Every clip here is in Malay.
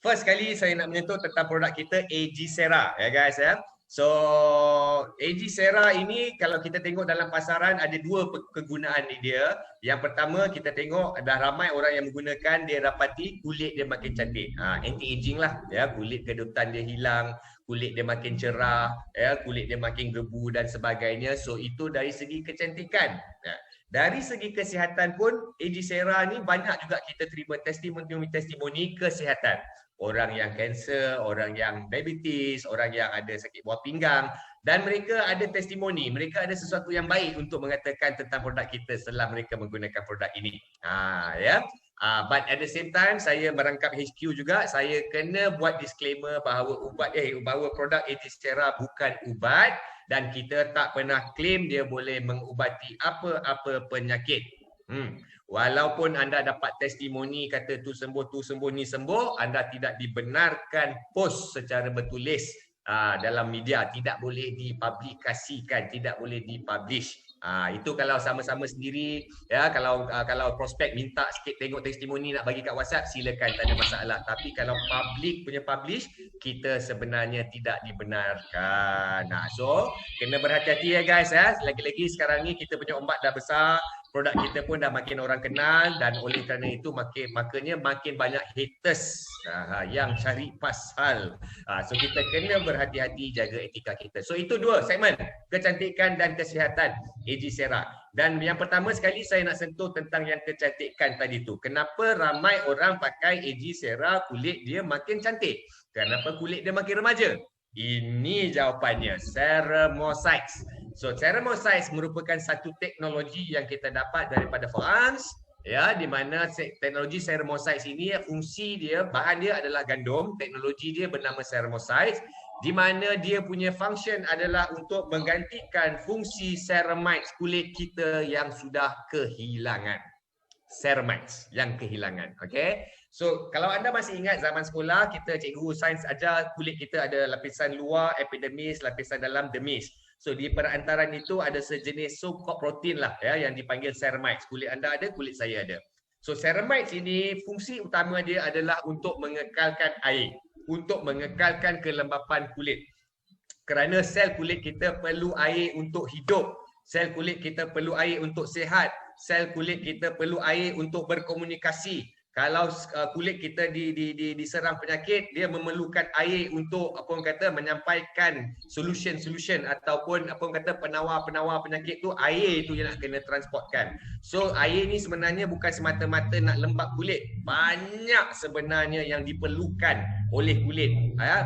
first kali saya nak menyentuh tentang produk kita AG Sera ya guys ya. So AG Sera ini kalau kita tengok dalam pasaran ada dua kegunaan dia. Yang pertama kita tengok dah ramai orang yang menggunakan, dia dapati kulit dia makin cantik. Anti aging lah ya, kulit kedutan dia hilang, kulit dia makin cerah ya, kulit dia makin gebu dan sebagainya. So itu dari segi kecantikan. Dari segi kesihatan pun AG Sera ni banyak juga kita terima testimoni kesihatan. Orang yang kanser, orang yang diabetes, orang yang ada sakit buah pinggang, dan mereka ada testimoni, mereka ada sesuatu yang baik untuk mengatakan tentang produk kita setelah mereka menggunakan produk ini. Ya. But at the same time saya merangkap HQ juga, saya kena buat disclaimer bahawa bahawa produk AG Sera bukan ubat dan kita tak pernah claim dia boleh mengubati apa-apa penyakit. Walaupun anda dapat testimoni kata tu sembuh ni sembuh, anda tidak dibenarkan post secara bertulis dalam media, tidak boleh dipublikasikan, tidak boleh dipublish. Itu kalau sama-sama sendiri ya, kalau prospek minta sikit tengok testimoni nak bagi kat WhatsApp, silakan, tak ada masalah. Tapi kalau public punya publish, kita sebenarnya tidak dibenarkan. So kena berhati-hati ya guys ya. Lagi-lagi sekarang ni kita punya ombak dah besar, produk kita pun dah makin orang kenal, dan oleh kerana itu makanya makin banyak haters yang cari pasal. So kita kena berhati-hati, jaga etika kita. So itu dua segmen, kecantikan dan kesihatan AG Sera. Dan yang pertama sekali saya nak sentuh tentang yang kecantikan tadi tu. Kenapa ramai orang pakai AG Sera kulit dia makin cantik? Kenapa kulit dia makin remaja? Ini jawapannya, Ceramosites. So Ceramosites merupakan satu teknologi yang kita dapat daripada France ya, di mana teknologi Ceramosites ini fungsi dia, bahan dia adalah gandum, teknologi dia bernama Ceramosites, di mana dia punya function adalah untuk menggantikan fungsi ceramides kulit kita yang sudah kehilangan. Ceramides yang kehilangan, okey. So kalau anda masih ingat zaman sekolah, kita cikgu sains ajar kulit kita ada lapisan luar epidermis, lapisan dalam dermis. So di perantaraan itu ada sejenis so-called protein lah ya, yang dipanggil ceramides. Kulit anda ada, kulit saya ada. So ceramides ini fungsi utama dia adalah untuk mengekalkan air, untuk mengekalkan kelembapan kulit. Kerana sel kulit kita perlu air untuk hidup, sel kulit kita perlu air untuk sihat, sel kulit kita perlu air untuk berkomunikasi. Kalau kulit kita diserang penyakit, dia memerlukan air untuk apa orang kata menyampaikan solution ataupun apa orang kata penawar penyakit tu, air tu yang nak kena transportkan. So air ni sebenarnya bukan semata-mata nak lembap kulit. Banyak sebenarnya yang diperlukan oleh kulit.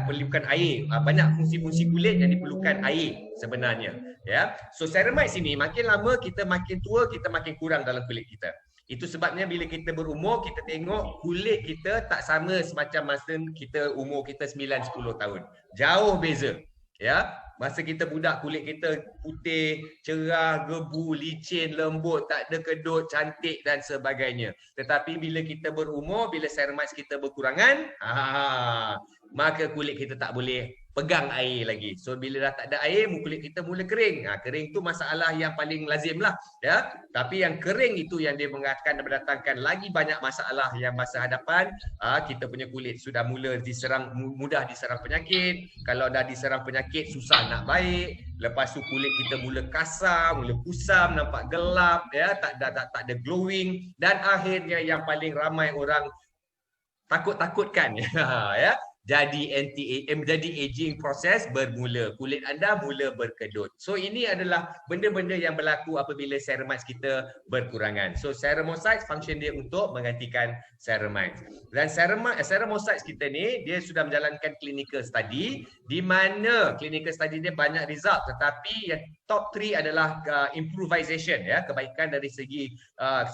Perlukan air. Banyak fungsi-fungsi kulit yang diperlukan air sebenarnya. Ya. So ceramides ini makin lama kita makin tua, kita makin kurang dalam kulit kita. Itu sebabnya bila kita berumur, kita tengok kulit kita tak sama semacam masa kita umur kita 9-10 tahun. Jauh beza. Ya, masa kita budak kulit kita putih, cerah, gebu, licin, lembut, tak ada kedut, cantik dan sebagainya. Tetapi bila kita berumur, bila ceramides kita berkurangan, maka kulit kita tak boleh pegang air lagi. So bila dah tak ada air, kulit kita mula kering. Kering tu masalah yang paling lazim lah ya. Tapi yang kering itu yang dia akan mendatangkan lagi banyak masalah yang masa hadapan. Kita punya kulit sudah mula mudah diserang penyakit. Kalau dah diserang penyakit, susah nak baik. Lepas tu kulit kita mula kasar, mula kusam, nampak gelap ya, tak ada glowing, dan akhirnya yang paling ramai orang takutkan ya. Jadi aging proses bermula, kulit anda mula berkedut. So ini adalah benda-benda yang berlaku apabila ceramides kita berkurangan. So ceramosites function dia untuk menggantikan ceramides. Dan ceramosites kita ni dia sudah menjalankan clinical study, di mana clinical study dia banyak result, tetapi yang top 3 adalah improvisation ya, kebaikan dari segi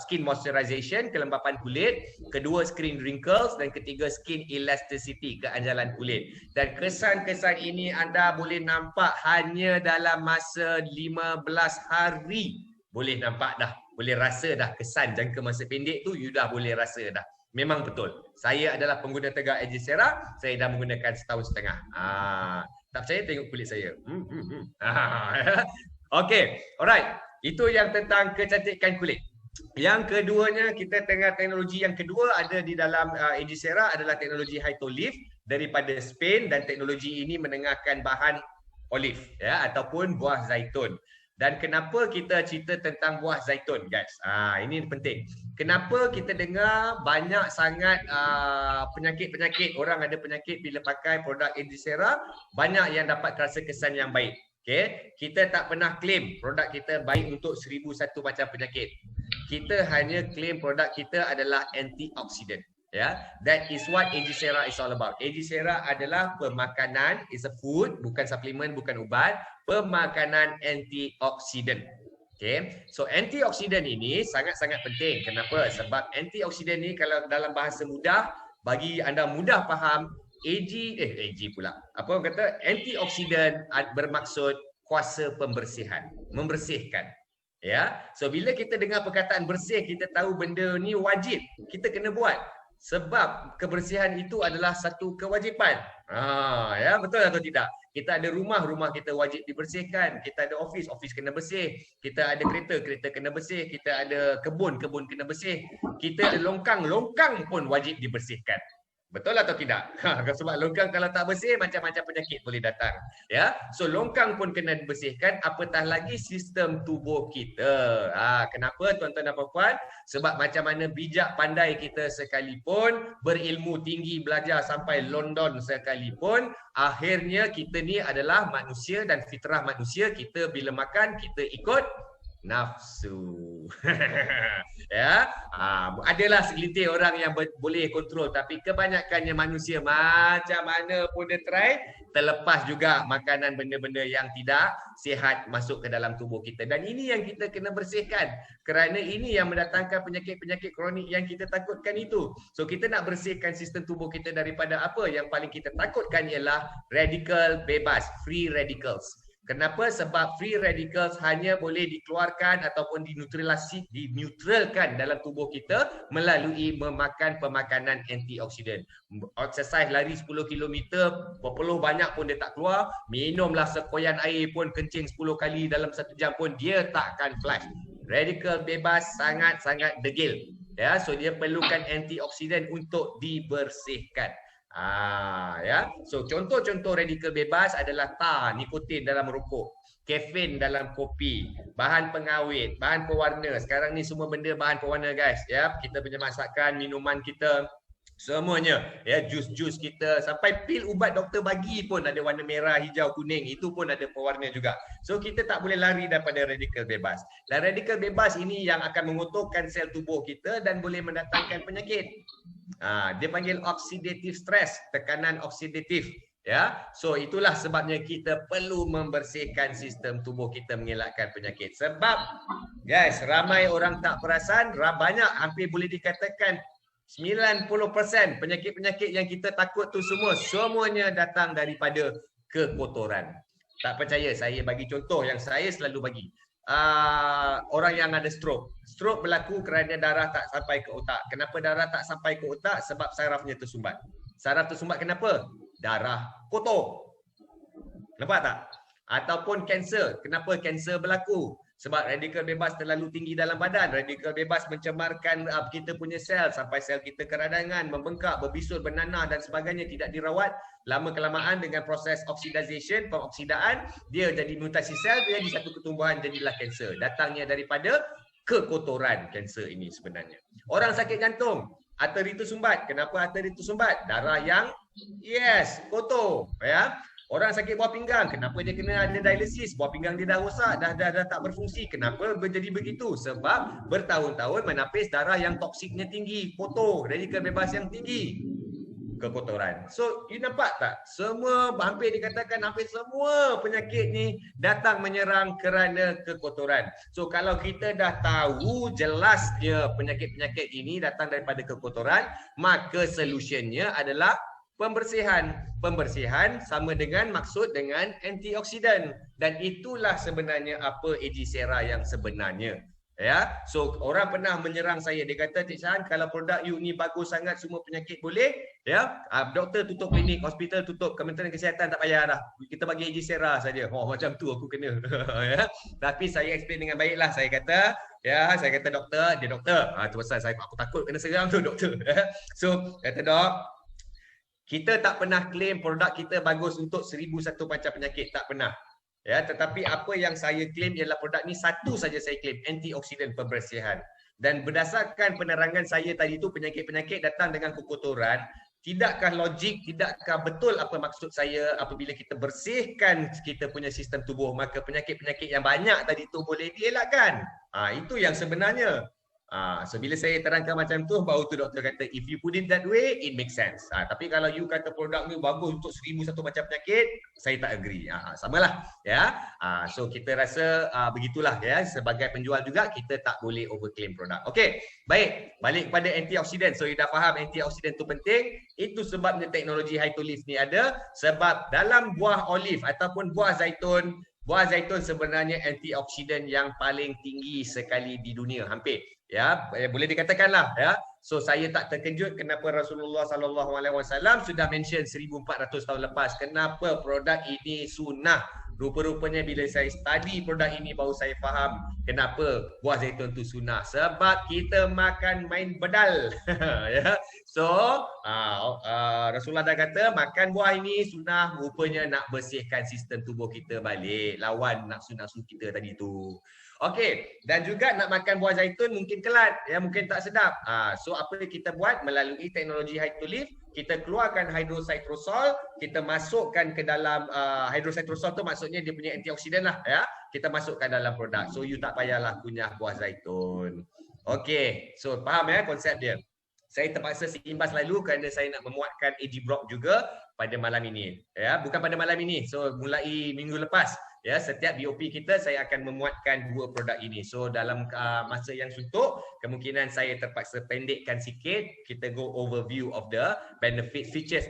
skin moisturization, kelembapan kulit, kedua skin wrinkles, dan ketiga skin elasticity, keanjalan kulit. Dan kesan-kesan ini anda boleh nampak hanya dalam masa 15 hari. Boleh nampak dah, boleh rasa dah kesan jangka masa pendek tu, you dah boleh rasa dah. Memang betul. Saya adalah pengguna Tegar AG Sera, saya dah menggunakan setahun setengah. Tak percaya tengok kulit saya. Okey, alright. Itu yang tentang kecantikan kulit. Yang keduanya, kita tengah teknologi yang kedua ada di dalam Aegysera adalah teknologi Hytolift daripada Spain, dan teknologi ini menengahkan bahan olive ya ataupun buah zaitun. Dan kenapa kita cerita tentang buah zaitun, guys? Ini penting. Kenapa kita dengar banyak sangat penyakit-penyakit, orang ada penyakit bila pakai produk Aegysera, banyak yang dapat rasa kesan yang baik. Okay? Kita tak pernah claim produk kita baik untuk 1001 macam penyakit. Kita hanya claim produk kita adalah antioxidant. That is what Aegysera is all about. Aegysera adalah pemakanan, is a food, bukan suplemen, bukan ubat, pemakanan antioksidan. Okay, so antioksidan ini sangat-sangat penting. Kenapa? Sebab antioksidan ini kalau dalam bahasa mudah, bagi anda mudah faham, AG pula. Apa orang kata? Antioksidan bermaksud kuasa pembersihan, membersihkan. So bila kita dengar perkataan bersih, kita tahu benda ni wajib, kita kena buat. Sebab kebersihan itu adalah satu kewajipan. Betul atau tidak? Kita ada rumah, rumah kita wajib dibersihkan. Kita ada office, office kena bersih. Kita ada kereta, kereta kena bersih. Kita ada kebun, kebun kena bersih. Kita ada longkang, longkang pun wajib dibersihkan. Betul atau tidak? Sebab longkang kalau tak bersih, macam-macam penyakit boleh datang. So longkang pun kena dibersihkan, apatah lagi sistem tubuh kita. Kenapa tuan-tuan dan puan-puan? Sebab macam mana bijak pandai kita sekalipun, berilmu tinggi belajar sampai London sekalipun, akhirnya kita ni adalah manusia dan fitrah manusia. Kita bila makan, kita ikut nafsu. Adalah segelintir orang yang boleh kontrol, tapi kebanyakannya manusia macam mana pun dia try, terlepas juga makanan benda-benda yang tidak sihat masuk ke dalam tubuh kita. Dan ini yang kita kena bersihkan, kerana ini yang mendatangkan penyakit-penyakit kronik yang kita takutkan itu. So kita nak bersihkan sistem tubuh kita daripada apa yang paling kita takutkan, ialah radikal bebas, free radicals. Kenapa? Sebab free radicals hanya boleh dikeluarkan ataupun dineutralkan dalam tubuh kita melalui memakan pemakanan antioksidan. Exercise lari 10 km, berpeluh banyak pun dia tak keluar. Minumlah sekoyan air pun, kencing 10 kali dalam 1 jam pun dia tak akan flush. Radikal bebas sangat-sangat degil. So dia perlukan antioksidan untuk dibersihkan. So contoh-contoh radikal bebas adalah tar, nikotin dalam rokok, kafein dalam kopi, bahan pengawet, bahan pewarna. Sekarang ni semua benda bahan pewarna, guys. Kita punya masakan, minuman kita, semuanya, jus-jus kita, sampai pil ubat doktor bagi pun ada warna merah, hijau, kuning, itu pun ada pewarna juga. So kita tak boleh lari daripada radikal bebas. Dan radikal bebas ini yang akan mengotorkan sel tubuh kita dan boleh mendatangkan penyakit. Dia panggil oxidative stress, tekanan oksidatif. So itulah sebabnya kita perlu membersihkan sistem tubuh kita, mengelakkan penyakit. Sebab guys, ramai orang tak perasan, banyak, hampir boleh dikatakan 90% penyakit-penyakit yang kita takut tu semuanya datang daripada kekotoran. Tak percaya, saya bagi contoh yang saya selalu bagi. Orang yang ada stroke. Stroke berlaku kerana darah tak sampai ke otak. Kenapa darah tak sampai ke otak? Sebab sarafnya tersumbat. Saraf tersumbat kenapa? Darah kotor. Nampak tak? Ataupun kanser. Kenapa kanser berlaku? Sebab radikal bebas terlalu tinggi dalam badan. Radikal bebas mencemarkan kita punya sel sampai sel kita keradangan, membengkak, berbisul, bernanah dan sebagainya, tidak dirawat. Lama-kelamaan dengan proses oxidization, pengoksidaan, dia jadi mutasi sel, dia jadi satu ketumbuhan, jadilah kanser. Datangnya daripada kekotoran kanser ini sebenarnya. Orang sakit jantung, arteri tersumbat. Kenapa arteri tersumbat? Darah yang kotor. Orang sakit buah pinggang, kenapa dia kena ada dialisis? Buah pinggang dia dah rosak, dah tak berfungsi. Kenapa jadi begitu? Sebab bertahun-tahun menapis darah yang toksiknya tinggi, kotor, radikal bebas yang tinggi, kekotoran. So, you nampak tak? Semua, hampir dikatakan hampir semua penyakit ni datang menyerang kerana kekotoran. So, kalau kita dah tahu jelas dia penyakit-penyakit ini datang daripada kekotoran, maka solutionnya adalah pembersihan. Pembersihan sama dengan maksud dengan antioksidan. Dan itulah sebenarnya apa Aegysera yang sebenarnya. So orang pernah menyerang saya, dia kata, Cik Shan, kalau produk you ni bagus sangat, semua penyakit boleh, doktor tutup klinik, hospital tutup, Kementerian Kesihatan tak payah dah, kita bagi Aegysera saja. Macam tu aku kena. Tapi saya explain dengan baiklah. Saya kata Ya, saya kata doktor, dia doktor. Tu pasal aku takut kena serang tu doktor. So, kata dok, kita tak pernah claim produk kita bagus untuk 1001 macam penyakit, tak pernah. Ya, tetapi apa yang saya claim ialah produk ni satu saja saya claim, antioksidan pembersihan. Dan berdasarkan penerangan saya tadi tu, penyakit-penyakit datang dengan kekotoran. Tidakkah logik, tidakkah betul apa maksud saya apabila kita bersihkan kita punya sistem tubuh, maka penyakit-penyakit yang banyak tadi tu boleh dielakkan. Itu yang sebenarnya. So bila saya terangkan macam tu, baru tu doktor kata, if you put it that way, it makes sense. Tapi kalau you kata produk ni bagus untuk 1001 macam penyakit, saya tak agree. Samalah, ya. So kita rasa begitulah, ya. Sebagai penjual juga, kita tak boleh overclaim produk. Okey, baik. Balik kepada antioksidan. So you dah faham antioksidan tu penting. Itu sebabnya teknologi Hytolife ni ada. Sebab dalam buah olive ataupun buah zaitun sebenarnya antioksidan yang paling tinggi sekali di dunia, hampir. Ya, boleh dikatakanlah, ya. So saya tak terkejut kenapa Rasulullah sallallahu alaihi wasallam sudah mention 1400 tahun lepas kenapa produk ini sunnah. Rupa-rupanya bila saya study produk ini baru saya faham kenapa buah zaitun tu sunnah. Sebab kita makan main bedal. Ya. So Rasulullah dah kata makan buah ini sunnah, rupanya nak bersihkan sistem tubuh kita balik, lawan nafsu-nafsu kita tadi tu. Okey, dan juga nak makan buah zaitun mungkin kelat, ya, mungkin tak sedap. So apa yang kita buat melalui teknologi Hytolife, kita keluarkan hydrocytosol, kita masukkan ke dalam hydrocytosol tu maksudnya dia punya antioksidan lah, ya. Kita masukkan dalam produk. So you tak payahlah kunyah buah zaitun. Okey, so faham ya konsep dia. Saya terpaksa seimbas lalu kerana saya nak memuatkan AG Brock juga pada malam ini. Ya, bukan pada malam ini. So mulai minggu lepas. Ya, setiap BOP kita saya akan memuatkan dua produk ini. So dalam masa yang suntuk, kemungkinan saya terpaksa pendekkan sikit. Kita go overview of the benefits, features,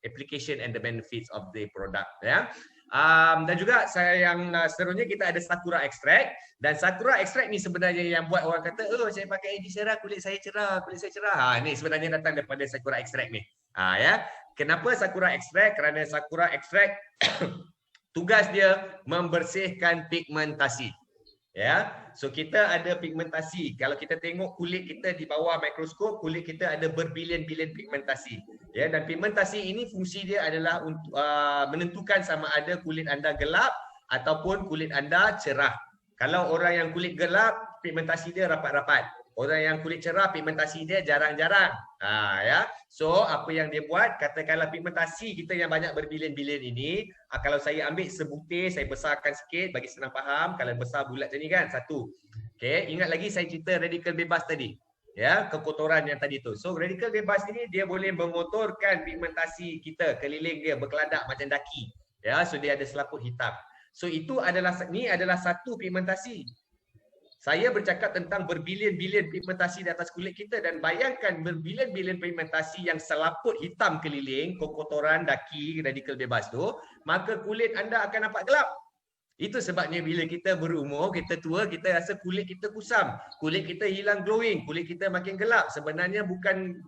application and the benefits of the product. Ya. Dan juga saya yang seterusnya kita ada Sakura Extract. Dan Sakura Extract ni sebenarnya yang buat orang kata, oh saya pakai AG Sera kulit saya cerah, kulit saya cerah. Ni sebenarnya datang daripada Sakura Extract ni. Ya. Kenapa Sakura Extract? Kerana Sakura Extract tugas dia membersihkan pigmentasi. Ya. So kita ada pigmentasi. Kalau kita tengok kulit kita di bawah mikroskop, kulit kita ada berbilion-bilion pigmentasi. Ya, dan pigmentasi ini fungsi dia adalah untuk menentukan sama ada kulit anda gelap ataupun kulit anda cerah. Kalau orang yang kulit gelap, pigmentasi dia rapat-rapat. Orang yang kulit cerah, pigmentasi dia jarang-jarang. Ya. So, apa yang dia buat, katakanlah pigmentasi kita yang banyak berbilion-bilion ini, kalau saya ambil sebutir, saya besarkan sikit bagi senang faham. Kalau besar bulat macam ni kan, satu. Okay, ingat lagi saya cerita radikal bebas tadi. Ya, kekotoran yang tadi tu. So, radikal bebas ini dia boleh mengotorkan pigmentasi kita, keliling dia berkeladak macam daki. Ya, so dia ada selaput hitam. So, itu adalah satu pigmentasi. Saya bercakap tentang berbilion-bilion pigmentasi di atas kulit kita dan bayangkan berbilion-bilion pigmentasi yang selaput hitam keliling, kekotoran, daki, radikal bebas tu, maka kulit anda akan nampak gelap. Itu sebabnya bila kita berumur, kita tua, kita rasa kulit kita kusam, kulit kita hilang glowing, kulit kita makin gelap. Sebenarnya bukan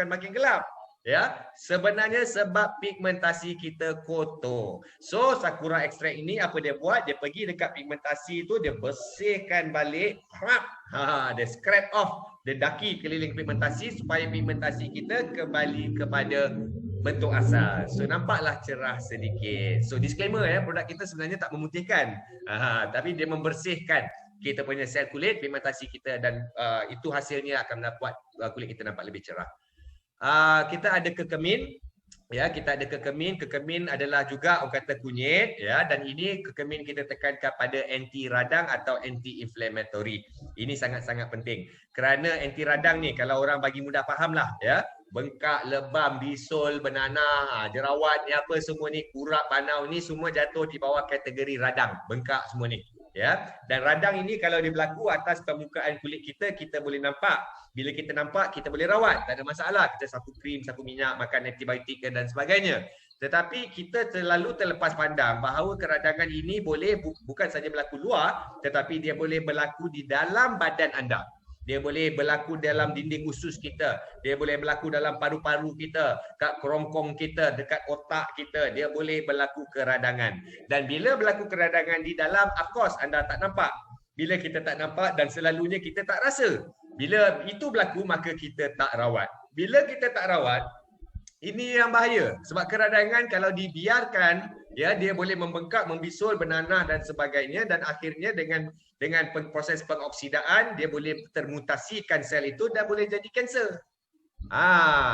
makin gelap. Ya, sebenarnya sebab pigmentasi kita kotor. So Sakura Extract ini apa dia buat? Dia pergi dekat pigmentasi itu, dia bersihkan balik, dia scrape off, dia daki keliling pigmentasi supaya pigmentasi kita kembali kepada bentuk asal. So nampaklah cerah sedikit. So disclaimer ya, produk kita sebenarnya tak memutihkan, tapi dia membersihkan kita punya sel kulit, pigmentasi kita, dan itu hasilnya akan dapat kulit kita nampak lebih cerah. Kita ada kekemin, ya, kita ada kekemin. Kekemin adalah juga orang kata kunyit, ya, dan ini kekemin kita tekankan pada anti radang atau anti inflammatory. Ini sangat-sangat penting. Kerana anti radang ni kalau orang bagi mudah fahamlah, ya, bengkak, lebam, bisul, bernanah, jerawat ni apa semua ni, kurap, panau ni semua jatuh di bawah kategori radang, bengkak semua ni. Ya, dan radang ini kalau dia berlaku atas permukaan kulit kita, kita boleh nampak. Bila kita nampak, kita boleh rawat, tak ada masalah. Kita sapu krim, sapu minyak, makan antibiotik dan sebagainya. Tetapi kita terlalu terlepas pandang bahawa keradangan ini boleh bukan saja berlaku luar, tetapi dia boleh berlaku di dalam badan anda. Dia boleh berlaku dalam dinding usus kita. Dia boleh berlaku dalam paru-paru kita, kat kerongkong kita, dekat otak kita. Dia boleh berlaku keradangan. Dan bila berlaku keradangan di dalam, of course anda tak nampak. bila kita tak nampak dan selalunya kita tak rasa. Bila itu berlaku maka kita tak rawat. Bila kita tak rawat, ini yang bahaya. Sebab keradangan kalau dibiarkan, ya, dia boleh membengkak, membisul, bernanah dan sebagainya, dan akhirnya dengan proses pengoksidaan dia boleh termutasikan sel itu dan boleh jadi kanser.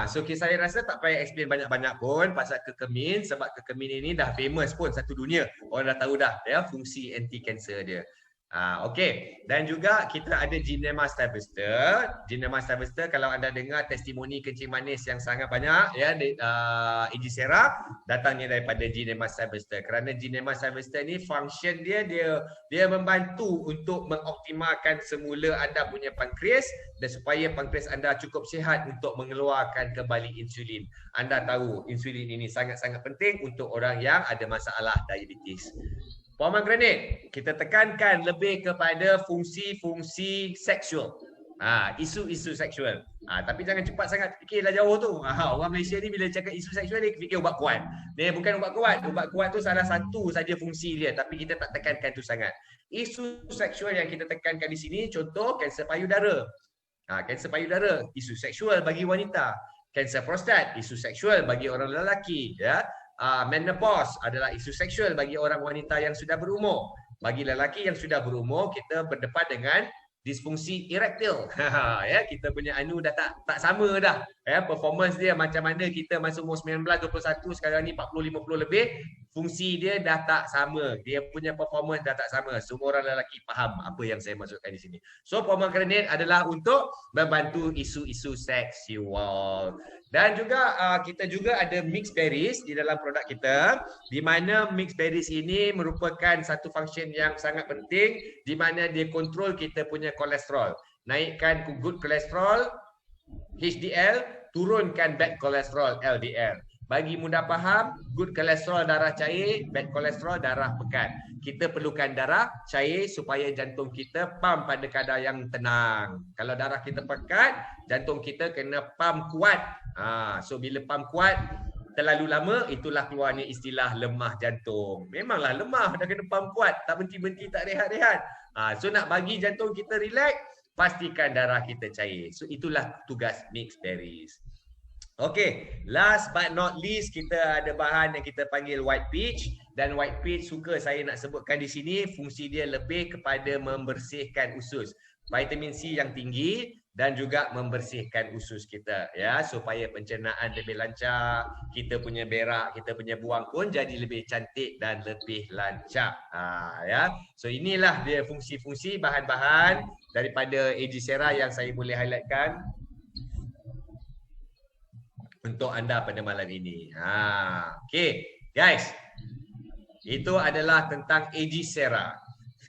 So saya rasa tak payah explain banyak-banyak pun pasal kekemin, sebab kekemin ini dah famous pun satu dunia. Orang dah tahu dah ya fungsi anti kanser dia. Okey, dan juga kita ada Genema sylvester. Genema sylvester, kalau anda dengar testimoni kencing manis yang sangat banyak ya AG Sera, datangnya daripada Genema sylvester. Kerana Genema sylvester ni function dia membantu untuk mengoptimalkan semula anda punya pankreas dan supaya pankreas anda cukup sihat untuk mengeluarkan kembali insulin. Anda tahu insulin ini sangat-sangat penting untuk orang yang ada masalah diabetes. Pomegranate, kita tekankan lebih kepada fungsi-fungsi seksual. Isu-isu seksual. Tapi jangan cepat sangat fikirlah jauh tu. Orang Malaysia ni bila cakap isu seksual dia fikir ubat kuat. Dia bukan ubat kuat. Ubat kuat tu salah satu saja fungsi dia, tapi kita tak tekankan tu sangat. Isu seksual yang kita tekankan di sini, contoh kanser payudara. Kanser payudara, isu seksual bagi wanita. Kanser prostat, isu seksual bagi orang lelaki, ya. Menopause adalah isu seksual bagi orang wanita yang sudah berumur. Bagi lelaki yang sudah berumur, kita berdepan dengan disfungsi erektil. Ya, kita punya anu dah tak sama dah. Ya, performance dia macam mana kita masa umur 19, 21, sekarang ni 40, 50 lebih, fungsi dia dah tak sama. Dia punya performance dah tak sama. Semua orang lelaki faham apa yang saya maksudkan di sini. So pomegranate adalah untuk membantu isu-isu seksual. Dan juga kita juga ada mixed berries di dalam produk kita, di mana mixed berries ini merupakan satu function yang sangat penting, di mana dia kontrol kita punya kolesterol. Naikkan good kolesterol HDL, turunkan bad kolesterol LDL. Bagi mudah faham, good kolesterol darah cair, bad kolesterol darah pekat. Kita perlukan darah cair supaya jantung kita pump pada kadar yang tenang. Kalau darah kita pekat, jantung kita kena pump kuat. So bila pump kuat terlalu lama, itulah keluarnya istilah lemah jantung. Memanglah lemah, dah kena pump kuat, tak berhenti-berhenti, tak rehat-rehat. So nak bagi jantung kita relax, pastikan darah kita cair. So itulah tugas mixed berries. Okay, last but not least, kita ada bahan yang kita panggil white peach. Dan white peach suka saya nak sebutkan di sini, fungsi dia lebih kepada membersihkan usus. Vitamin C yang tinggi dan juga membersihkan usus kita, ya, supaya pencernaan lebih lancar, kita punya berak, kita punya buang pun jadi lebih cantik dan lebih lancar. Ya, so inilah dia fungsi-fungsi bahan-bahan daripada AG Sera yang saya boleh highlightkan untuk anda pada malam ini. Okay, guys, itu adalah tentang AG Sera.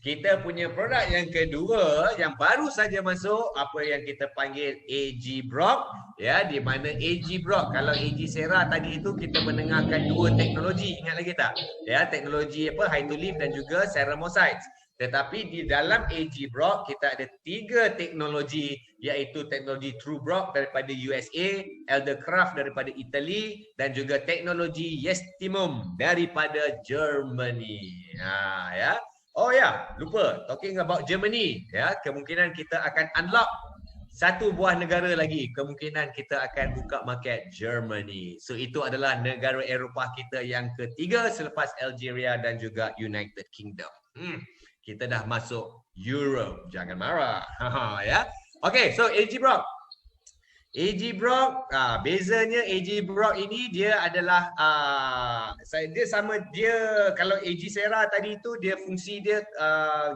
Kita punya produk yang kedua yang baru saja masuk, apa yang kita panggil AG Brock, ya, di mana AG Brock, kalau AG Sera tadi itu kita mendengarkan dua teknologi, ingat lagi tak? Ya, teknologi apa, high to live dan juga ceramosites. Tetapi di dalam AG Brock kita ada 3 teknologi, iaitu teknologi True Brock daripada USA, Eldercraft daripada Italy, dan juga teknologi Yestimum daripada Germany. Ya. Oh ya, lupa, talking about Germany, ya, kemungkinan kita akan unlock satu buah negara lagi, kemungkinan kita akan buka market Germany. So itu adalah negara Eropah kita yang ketiga selepas Algeria dan juga United Kingdom. Kita dah masuk Europe, jangan marah. Ya. Okay, so AG Brock. AG Brock, bezanya AG Brock ini dia adalah dia sama, dia kalau AG Sera tadi itu dia fungsi dia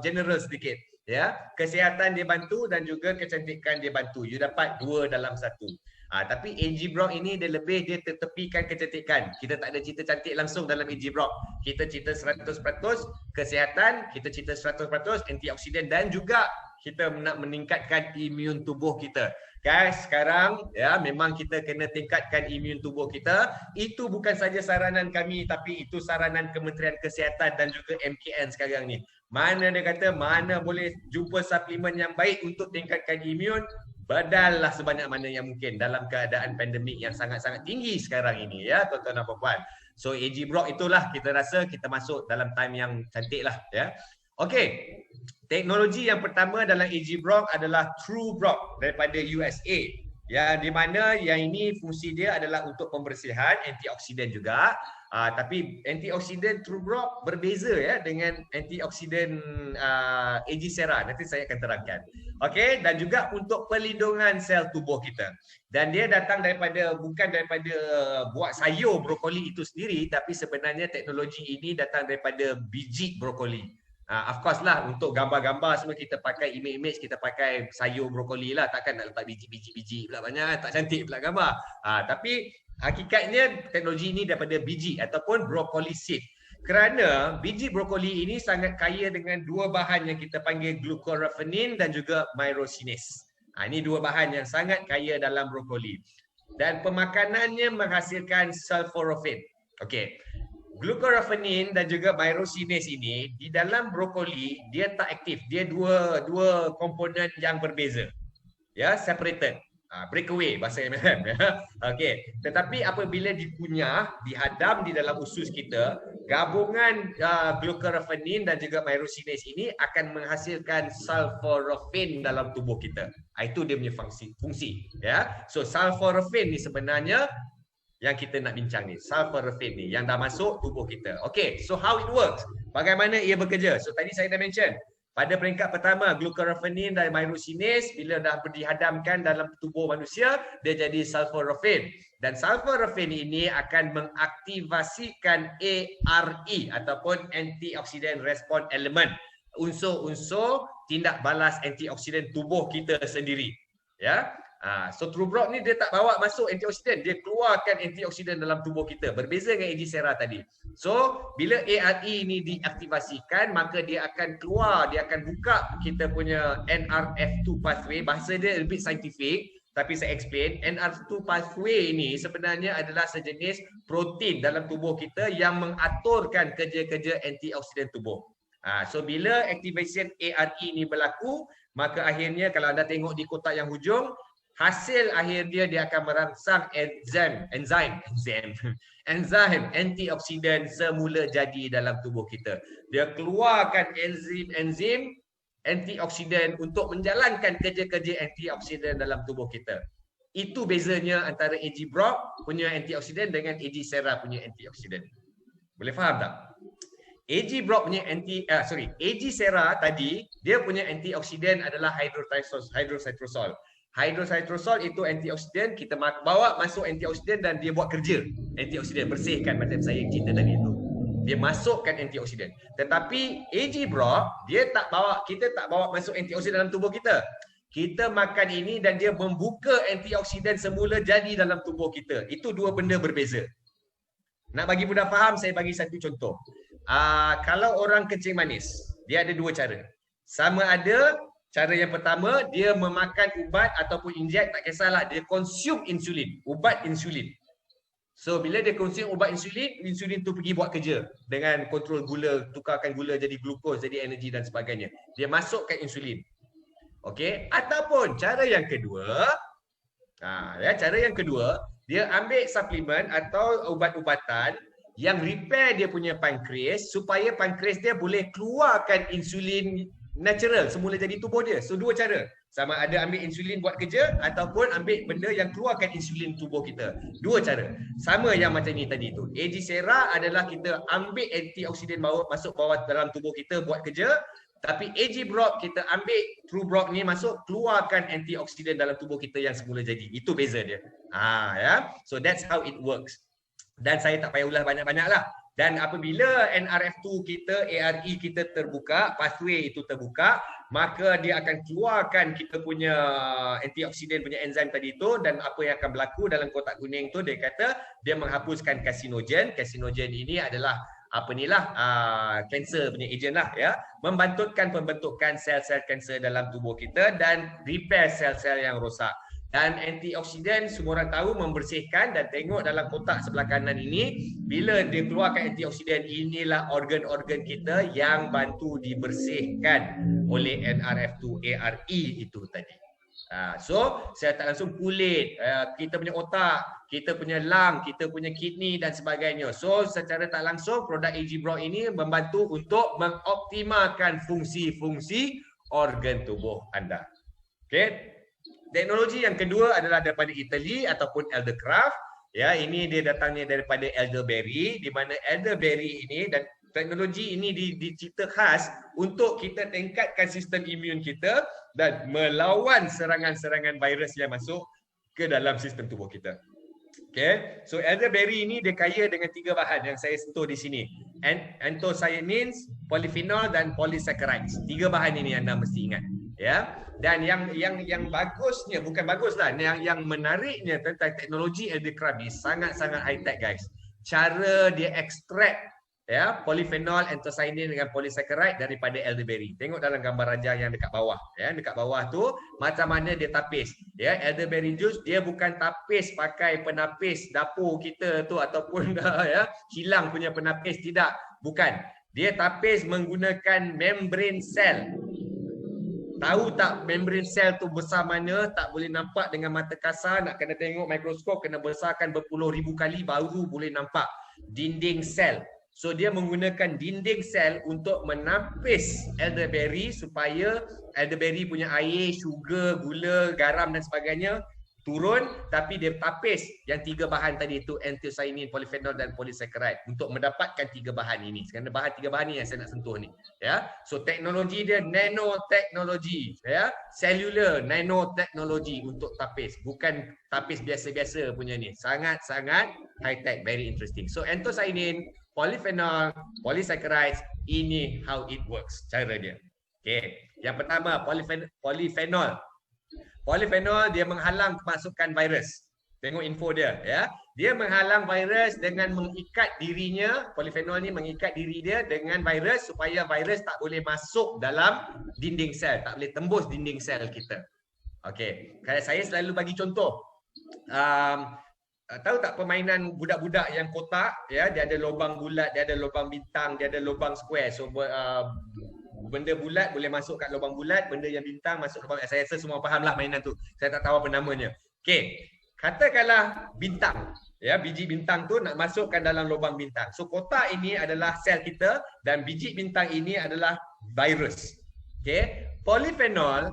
general sedikit, ya. Kesihatan dia bantu dan juga kecantikan dia bantu. You dapat 2 dalam 1. Tapi AG Brock ini dia lebih, dia tetepikan kecantikan. Kita tak ada cerita cantik langsung dalam AG Brock. Kita cerita 100% kesihatan, kita cerita 100% antioksidan dan juga kita nak meningkatkan imun tubuh kita. Guys, sekarang ya memang kita kena tingkatkan imun tubuh kita. Itu bukan saja saranan kami, tapi itu saranan Kementerian Kesihatan dan juga MKN sekarang ni. Mana dia kata, mana boleh jumpa suplemen yang baik untuk tingkatkan imun, bedallah sebanyak mana yang mungkin dalam keadaan pandemik yang sangat-sangat tinggi sekarang ini, ya tuan-tuan dan puan-puan. So AG Brock itulah kita rasa kita masuk dalam time yang cantik lah, ya. Okay, Teknologi yang pertama dalam AG Brock adalah True Brock daripada USA. Ya, di mana yang ini fungsi dia adalah untuk pembersihan, antioksidan juga. Tapi antioksidan True Brock berbeza ya dengan antioksidan AG Sera. Nanti saya akan terangkan. Okey, dan juga untuk pelindungan sel tubuh kita. Dan dia datang bukan daripada buat sayur brokoli itu sendiri, tapi sebenarnya teknologi ini datang daripada biji brokoli. Of course lah, untuk gambar-gambar semua kita pakai image-image, kita pakai sayur brokoli lah. Takkan nak letak biji-biji pula banyak, tak cantik pula gambar. Tapi hakikatnya teknologi ini daripada biji ataupun brokoli seed. Kerana biji brokoli ini sangat kaya dengan dua bahan yang kita panggil glucoraphanin dan juga myrosinase. Ini dua bahan yang sangat kaya dalam brokoli. Dan pemakanannya menghasilkan sulforaphane. Okey. Glucoraphanin dan juga myrosinase ini di dalam brokoli dia tak aktif. Dia dua komponen yang berbeza. Ya, separated. Breakaway bahasa MLM. Okey. Tetapi apabila dikunyah, dihadam di dalam usus kita, gabungan glucoraphanin dan juga myrosinase ini akan menghasilkan sulforaphane dalam tubuh kita. Itu dia punya fungsi. Ya. So sulforaphane ni sebenarnya yang kita nak bincang ni, sulforaphane ni yang dah masuk tubuh kita. Okay, so how it works? Bagaimana ia bekerja? So tadi saya dah mention, pada peringkat pertama, glucoraphanin dan myrosinase bila dah dihadamkan dalam tubuh manusia, dia jadi sulforaphane. Dan sulforaphane ini akan mengaktivasikan ARE ataupun antioxidant response element, unsur-unsur tindak balas antioksidan tubuh kita sendiri. Ya. So True Brock ni dia tak bawa masuk antioksidan, dia keluarkan antioksidan dalam tubuh kita, berbeza dengan AG Sera tadi. So bila ARE ni diaktivasikan, maka dia akan keluar, dia akan buka kita punya NRF2 pathway. Bahasa dia a bit scientific, tapi saya explain. NRF2 pathway ni sebenarnya adalah sejenis protein dalam tubuh kita yang mengaturkan kerja-kerja antioksidan tubuh. So bila activation ARE ni berlaku, maka akhirnya kalau anda tengok di kotak yang hujung, hasil akhir dia akan merangsang enzim antioksidan semula jadi dalam tubuh kita. Dia keluarkan enzim antioksidan untuk menjalankan kerja-kerja antioksidan dalam tubuh kita. Itu bezanya antara AG Brock punya antioksidan dengan AG Sera punya antioksidan. Boleh faham tak? AG Brock punya AG Sera tadi dia punya antioksidan adalah hydrocytosol. Hydrocytosol itu antioksidan, kita bawa masuk antioksidan dan dia buat kerja antioksidan, bersihkan macam saya cerita tadi itu. Dia masukkan antioksidan. Tetapi AG Brock kita tak bawa masuk antioksidan dalam tubuh kita. Kita makan ini dan dia membuka antioksidan semula jadi dalam tubuh kita. Itu dua benda berbeza. Nak bagi mudah faham, saya bagi satu contoh. Kalau orang kencing manis, dia ada dua cara. Sama ada cara yang pertama, dia memakan ubat ataupun injek, tak kisahlah, dia consume insulin, ubat insulin. So bila dia consume ubat insulin tu pergi buat kerja dengan kontrol gula, tukarkan gula jadi glukos, jadi energi dan sebagainya. Dia masukkan insulin. Okey, ataupun cara yang kedua, dia ambil suplemen atau ubat-ubatan yang repair dia punya pankreas supaya pankreas dia boleh keluarkan insulin natural semula jadi tubuh dia. So dua cara. Sama ada ambil insulin buat kerja ataupun ambil benda yang keluarkan insulin tubuh kita. Dua cara. Sama yang macam ni tadi tu. AG Sera adalah kita ambil antioksidan masuk bawah dalam tubuh kita buat kerja. Tapi AG Brock kita ambil True Brock ni masuk keluarkan antioksidan dalam tubuh kita yang semula jadi. Itu beza dia. Ya. So that's how it works. Dan saya tak payah ulas banyak-banyak lah. Dan apabila NRF2 kita, ARE kita terbuka, pathway itu terbuka, maka dia akan keluarkan kita punya antioksidan punya enzim tadi itu, dan apa yang akan berlaku dalam kotak kuning tu, dia kata dia menghapuskan karsinogen. Karsinogen ini adalah kanser punya ejen lah ya, membantutkan pembentukan sel-sel kanser dalam tubuh kita dan repair sel-sel yang rosak. Dan antioksidan semua orang tahu membersihkan, dan tengok dalam kotak sebelah kanan ini, bila dia keluarkan antioksidan, inilah organ-organ kita yang bantu dibersihkan oleh NRF2 ARE itu tadi. So saya tak langsung kulit, kita punya otak, kita punya lung, kita punya kidney dan sebagainya. So secara tak langsung produk AG Broad ini membantu untuk mengoptimalkan fungsi-fungsi organ tubuh anda. Okay. Teknologi yang kedua adalah daripada Italy ataupun Eldercraft. Ya, ini dia datangnya daripada elderberry, di mana elderberry ini dan teknologi ini dicipta khas untuk kita tingkatkan sistem imun kita dan melawan serangan-serangan virus yang masuk ke dalam sistem tubuh kita. Okay, so elderberry ini dia kaya dengan 3 bahan yang saya sentuh di sini. Anthocyanins, polyphenol dan polysaccharides. 3 bahan ini anda mesti ingat. Ya, dan yang bagusnya, bukan baguslah, yang menariknya tentang teknologi eldercraft ini sangat-sangat high tech guys. Cara dia extract polyphenol, anthocyanin dengan polysaccharide daripada elderberry. Tengok dalam gambar raja yang dekat bawah. Dekat bawah tu macam mana dia tapis. Elderberry juice dia bukan tapis pakai penapis dapur kita tu ataupun kilang punya penapis, tidak. Bukan. Dia tapis menggunakan membrane sel. Tahu tak membrane sel tu besar mana? Tak boleh nampak dengan mata kasar, nak kena tengok mikroskop, kena besarkan berpuluh ribu kali baru boleh nampak dinding sel. So dia menggunakan dinding sel untuk menapis elderberry supaya elderberry punya air, sugar, gula, garam dan sebagainya turun, tapi dia tapis yang 3 bahan tadi itu, anthocyanin, polyphenol dan polysaccharide untuk mendapatkan 3 bahan ini. Kerana 3 bahan ini yang saya nak sentuh ni. So teknologi dia nanoteknologi, cellular nanoteknologi untuk tapis, bukan tapis biasa-biasa punya ni. Sangat-sangat high tech, very interesting. So anthocyanin, polyphenol, polysaccharides, ini how it works, cara dia. Okay. Yang pertama, polyphenol. Polyphenol dia menghalang kemasukan virus. Tengok info dia, Dia menghalang virus dengan mengikat dirinya, polyphenol ni mengikat diri dia dengan virus supaya virus tak boleh masuk dalam dinding sel, tak boleh tembus dinding sel kita. Okey, kalau saya selalu bagi contoh. Tahu tak permainan budak-budak yang kotak, dia ada lubang bulat, dia ada lubang bintang, dia ada lubang square. So benda bulat boleh masuk kat lubang bulat, benda yang bintang masuk lubang. Saya rasa semua fahamlah mainan tu. Saya tak tahu apa namanya. Okey. Katakanlah bintang, biji bintang tu nak masukkan dalam lubang bintang. So kotak ini adalah sel kita dan biji bintang ini adalah virus. Okey. Polyphenol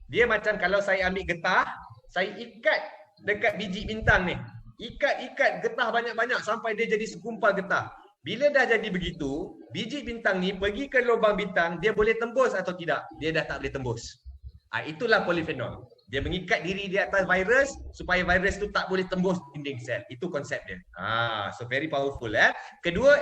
dia macam kalau saya ambil getah, saya ikat dekat biji bintang ni. Ikat getah banyak-banyak sampai dia jadi segumpal getah. Bila dah jadi begitu, biji bintang ni pergi ke lubang bintang, dia boleh tembus atau tidak? Dia dah tak boleh tembus. Itulah polyphenol. Dia mengikat diri di atas virus supaya virus tu tak boleh tembus dinding sel. Itu konsep dia. So very powerful. Kedua,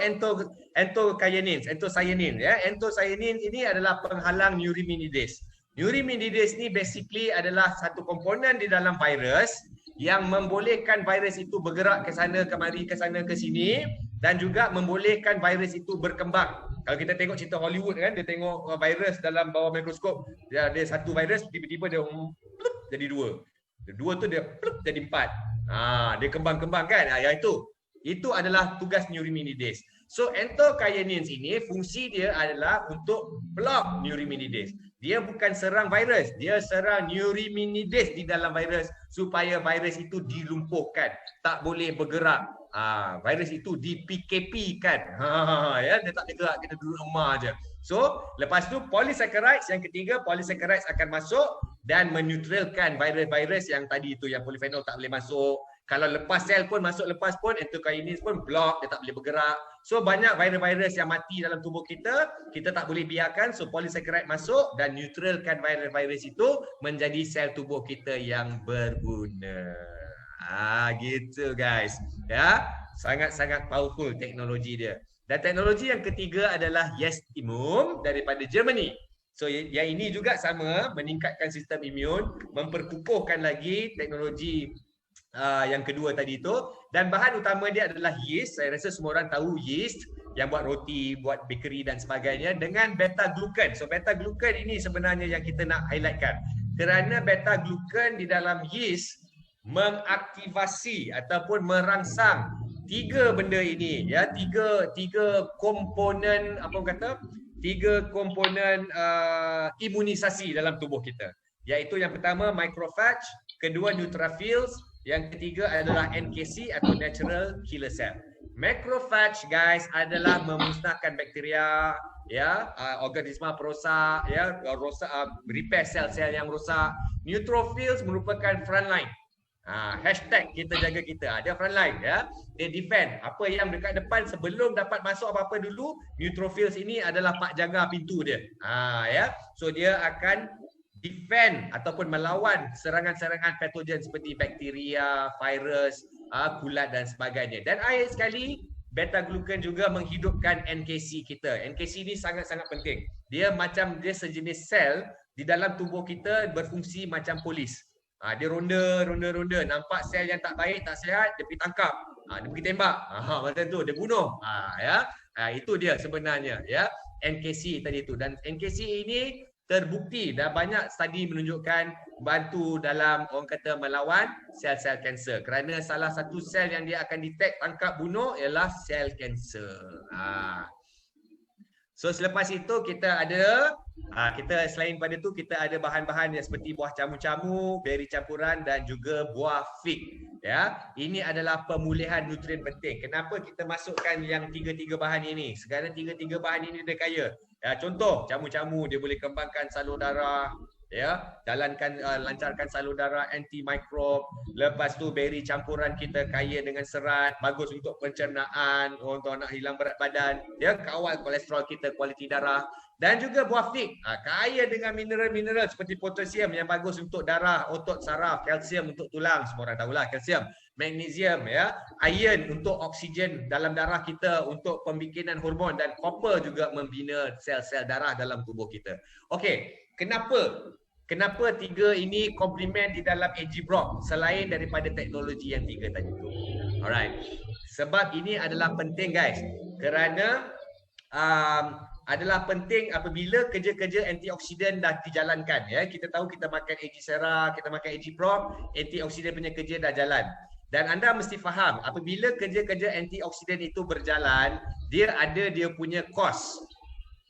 anthocyanins. Anthocyanin ini adalah penghalang neuraminidase. Neuraminidase ni basically adalah satu komponen di dalam virus yang membolehkan virus itu bergerak ke sana kemari, ke sana ke sini, dan juga membolehkan virus itu berkembang. Kalau kita tengok cerita Hollywood kan, dia tengok virus dalam bawah mikroskop, dia satu virus tiba-tiba dia jadi 2. 2 tu dia jadi 4. Dia kembang-kembang kan. Itu adalah tugas neuraminidase. So anthocyanins ini fungsi dia adalah untuk block neuraminidase. Dia bukan serang virus, dia serang neuraminidase di dalam virus supaya virus itu dilumpuhkan, tak boleh bergerak. Virus itu di PKP kan. Dia tak boleh gerak, kita duduk rumah aja. So, lepas tu polysaccharides, yang ketiga, polysaccharides akan masuk dan menetralkan virus-virus yang tadi itu, yang polyphenol tak boleh masuk. Kalau lepas sel pun masuk, lepas pun anthocyanins pun block, dia tak boleh bergerak. So banyak virus-virus yang mati dalam tubuh kita, kita tak boleh biarkan. So polysaccharide masuk dan neutralkan virus-virus itu menjadi sel tubuh kita yang berguna. Gitu guys. Sangat-sangat powerful teknologi dia. Dan teknologi yang ketiga adalah Yestimum daripada Germany. So yang ini juga sama, meningkatkan sistem imun, memperkukuhkan lagi teknologi yang kedua tadi itu, dan bahan utama dia adalah yeast. Saya rasa semua orang tahu yeast yang buat roti, buat bakery dan sebagainya, dengan beta glucan. So beta glucan ini sebenarnya yang kita nak highlightkan, kerana beta glucan di dalam yeast mengaktivasi ataupun merangsang 3 benda ini, tiga komponen, 3 komponen imunisasi dalam tubuh kita. iaitu yang pertama macrophage, kedua neutrophils, yang ketiga adalah NKC atau natural killer cell. Macrophage guys adalah memusnahkan bakteria, ya, organisma perosak, ya, repair sel-sel yang rosak. Neutrophils merupakan frontline. Hashtag kita jaga kita. Dia frontline, ya. Dia defend. Apa yang dekat depan sebelum dapat masuk apa-apa dulu, neutrophils ini adalah pak jaga pintu dia. Ya. So dia akan defend ataupun melawan serangan-serangan patogen seperti bakteria, virus, kulat dan sebagainya. Dan akhir sekali, beta glucan juga menghidupkan NKC kita. NKC ni sangat-sangat penting. Dia sejenis sel di dalam tubuh kita berfungsi macam polis. Dia ronda. Nampak sel yang tak baik, tak sihat, dia pergi tangkap. Dia pergi tembak. Macam tu, dia bunuh. Ya. Itu dia sebenarnya. Ya. NKC tadi tu. Dan NKC ini terbukti dan banyak studi menunjukkan bantu dalam orang kata melawan sel-sel kanser. Kerana salah satu sel yang dia akan detect, tangkap, bunuh ialah sel kanser. So selepas itu kita ada selain pada tu kita ada bahan-bahan yang seperti buah camu-camu, beri campuran dan juga buah fig. Ya, ini adalah pemulihan nutrien penting. Kenapa kita masukkan yang tiga-tiga bahan ini? Sekarang tiga-tiga bahan ini dia kaya. Ya, contoh camu-camu dia boleh kembangkan salur darah, ya, lancarkan salur darah, anti mikrob. Lepas tu beri campuran kita kaya dengan serat, bagus untuk pencernaan, untuk nak hilang berat badan, ya, kawal kolesterol kita, kualiti darah. Dan juga buah fig, kaya dengan mineral-mineral seperti potasium yang bagus untuk darah, otot, saraf, kalsium untuk tulang, semua orang tahulah kalsium, magnesium, ya, iron untuk oksigen dalam darah kita untuk pembikinan hormon, dan copper juga membina sel-sel darah dalam tubuh kita. Okey, Kenapa tiga ini komplement di dalam AG Brock selain daripada teknologi yang tiga tadi tu? Alright. Sebab ini adalah penting guys. Kerana adalah penting apabila kerja-kerja antioksidan dah dijalankan, ya. Kita tahu kita makan AG Sera, kita makan AG Brock, antioksidan punya kerja dah jalan. Dan anda mesti faham apabila kerja-kerja antioksidan itu berjalan, dia punya cost.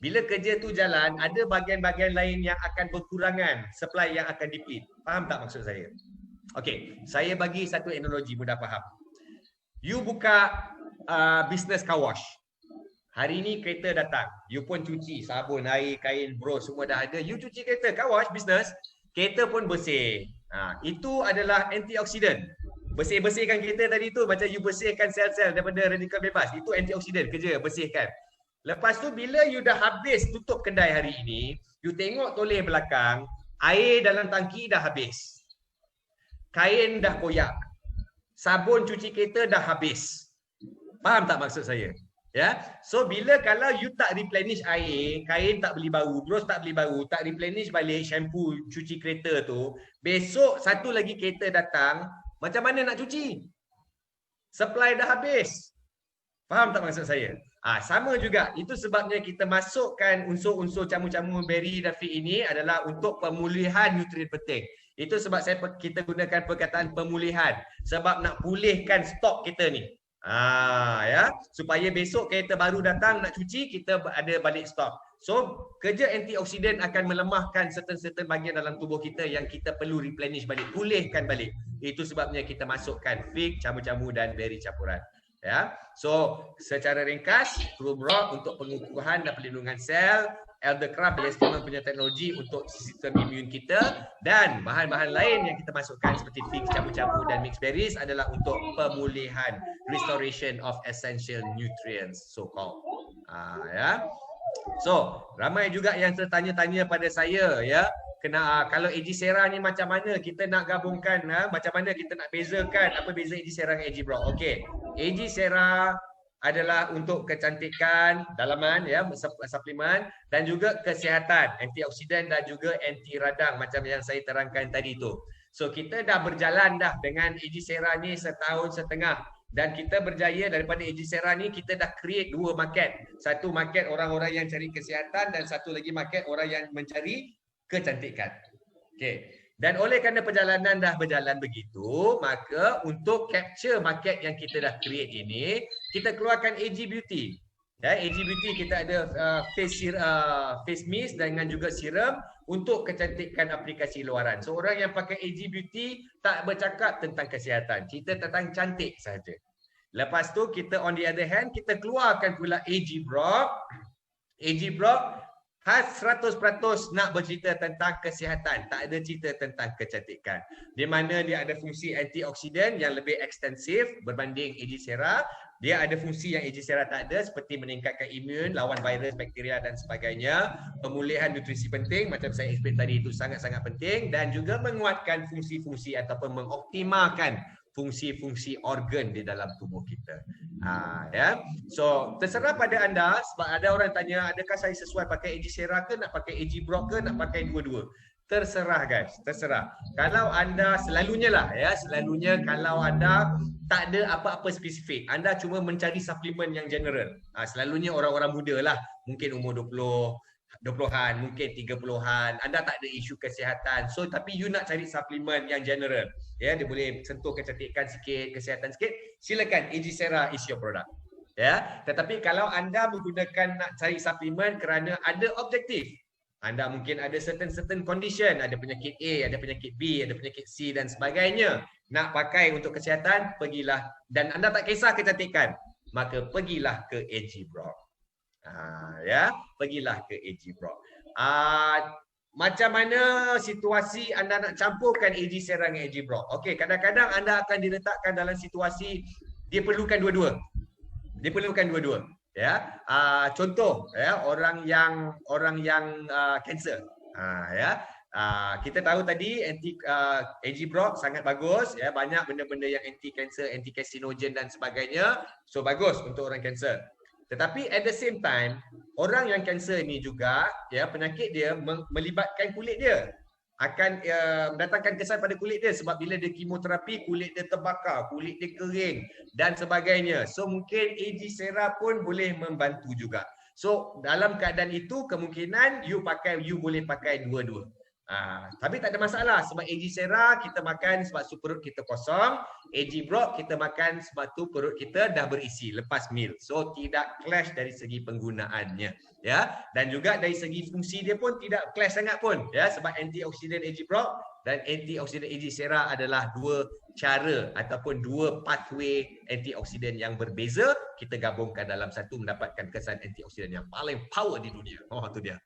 Bila kerja tu jalan, ada bahagian-bahagian lain yang akan berkurangan, supply yang akan deplete. Faham tak maksud saya? Okey, saya bagi satu analogi mudah faham. You buka business car wash. Hari ni kereta datang, you pun cuci, sabun, air, kain, bros semua dah ada. You cuci kereta, car wash business, kereta pun bersih. Itu adalah antioksidan. Bersih-bersihkan kereta tadi tu macam you bersihkan sel-sel daripada radikal bebas. Itu antioksidan kerja, bersihkan. Lepas tu bila you dah habis tutup kedai hari ini, you tengok toleh belakang, air dalam tangki dah habis. Kain dah koyak. Sabun cuci kereta dah habis. Faham tak maksud saya? Ya. So kalau you tak replenish air, kain tak beli baru, bros tak beli baru, tak replenish balik shampoo cuci kereta tu, besok satu lagi kereta datang, macam mana nak cuci? Supply dah habis. Faham tak maksud saya? Sama juga. Itu sebabnya kita masukkan unsur-unsur camu-camu beri dan fig ini adalah untuk pemulihan nutrien penting. Itu sebab kita gunakan perkataan pemulihan. Sebab nak pulihkan stok kita ni. Ya, supaya besok kereta baru datang nak cuci, kita ada balik stok. So, kerja antioksidan akan melemahkan certain bahagian dalam tubuh kita yang kita perlu replenish balik, pulihkan balik. Itu sebabnya kita masukkan fig, camu-camu dan beri campuran. Ya, so secara ringkas, True Brock untuk pengukuhan dan perlindungan sel, Eldercraft Bioestimulant punya teknologi untuk sistem imun kita, dan bahan-bahan lain yang kita masukkan seperti fig, camu-camu dan mixed berries adalah untuk pemulihan, restoration of essential nutrients, so called. Ya. So, ramai juga yang tertanya-tanya pada saya, ya. Kalau AG Sera ni macam mana kita nak gabungkan, macam mana kita nak bezakan apa beza AG Sera dengan AG Brock. Okey, AG Sera adalah untuk kecantikan dalaman, ya, suplemen, dan juga kesihatan, antioksidan dan juga anti radang macam yang saya terangkan tadi tu. So kita dah berjalan dah dengan AG Sera ni setahun setengah, dan kita berjaya daripada AG Sera ni kita dah create dua market. Satu market orang-orang yang cari kesihatan dan satu lagi market orang yang mencari kecantikan. Okey. Dan oleh kerana perjalanan dah berjalan begitu, maka untuk capture market yang kita dah create ini, kita keluarkan AG Beauty. Ya, AG Beauty kita ada face mist dengan juga serum untuk kecantikan aplikasi luaran. So orang yang pakai AG Beauty tak bercakap tentang kesihatan, cerita tentang cantik saja. Lepas tu kita on the other hand kita keluarkan pula AG Brock. AG Brock khas 100% nak bercerita tentang kesihatan, tak ada cerita tentang kecantikan. Di mana dia ada fungsi antioksidan yang lebih ekstensif berbanding AG Sera. Dia ada fungsi yang AG Sera tak ada seperti meningkatkan imun, lawan virus, bakteria dan sebagainya. Pemulihan nutrisi penting macam saya explain tadi itu sangat-sangat penting dan juga menguatkan fungsi-fungsi ataupun mengoptimalkan fungsi-fungsi organ di dalam tubuh kita. Ya. So, terserah pada anda sebab ada orang tanya adakah saya sesuai pakai AG Sera ke nak pakai AG Brock ke nak pakai dua-dua. Terserah guys, terserah. Kalau anda selalunya lah ya, selalunya kalau anda tak ada apa-apa spesifik, anda cuma mencari suplemen yang general. Selalunya orang-orang muda lah, mungkin umur 20-an, mungkin 30-an, anda tak ada isu kesihatan. So tapi you nak cari suplemen yang general. Ya, dia boleh sentuh kecantikan sikit, kesihatan sikit, silakan AG Sera is your product. Ya, tetapi kalau anda menggunakan nak cari suplemen kerana ada objektif, anda mungkin ada certain condition, ada penyakit A, ada penyakit B, ada penyakit C dan sebagainya. Nak pakai untuk kesihatan, pergilah. Dan anda tak kisah kecantikan, maka pergilah ke AG Brock. Ya, pergilah ke AG Brock. Macam mana situasi anda nak campurkan AG Sera dengan AG Brock? Okey, kadang-kadang anda akan diletakkan dalam situasi dia perlukan dua-dua. Dia perlukan dua-dua. Ya, contoh ya orang yang kanser. Ya, kita tahu tadi AG Brock sangat bagus ya, banyak benda-benda yang anti kanser, anti karsinogen dan sebagainya. So bagus untuk orang kanser. Tetapi at the same time, orang yang kanser ni juga ya penyakit dia melibatkan kulit dia. Akan mendatangkan kesan pada kulit dia sebab bila dia kemoterapi kulit dia terbakar, kulit dia kering dan sebagainya. So mungkin AG Sera pun boleh membantu juga. So dalam keadaan itu kemungkinan you boleh pakai dua-dua. Tapi tak ada masalah sebab AG Sera kita makan sebab perut kita kosong, AG Brock kita makan sebab tu perut kita dah berisi lepas meal. So tidak clash dari segi penggunaannya. Ya, dan juga dari segi fungsi dia pun tidak clash sangat pun ya sebab antioksidan AG Brock dan antioksidan AG Sera adalah dua cara ataupun dua pathway antioksidan yang berbeza kita gabungkan dalam satu mendapatkan kesan antioksidan yang paling power di dunia. Oh tu dia.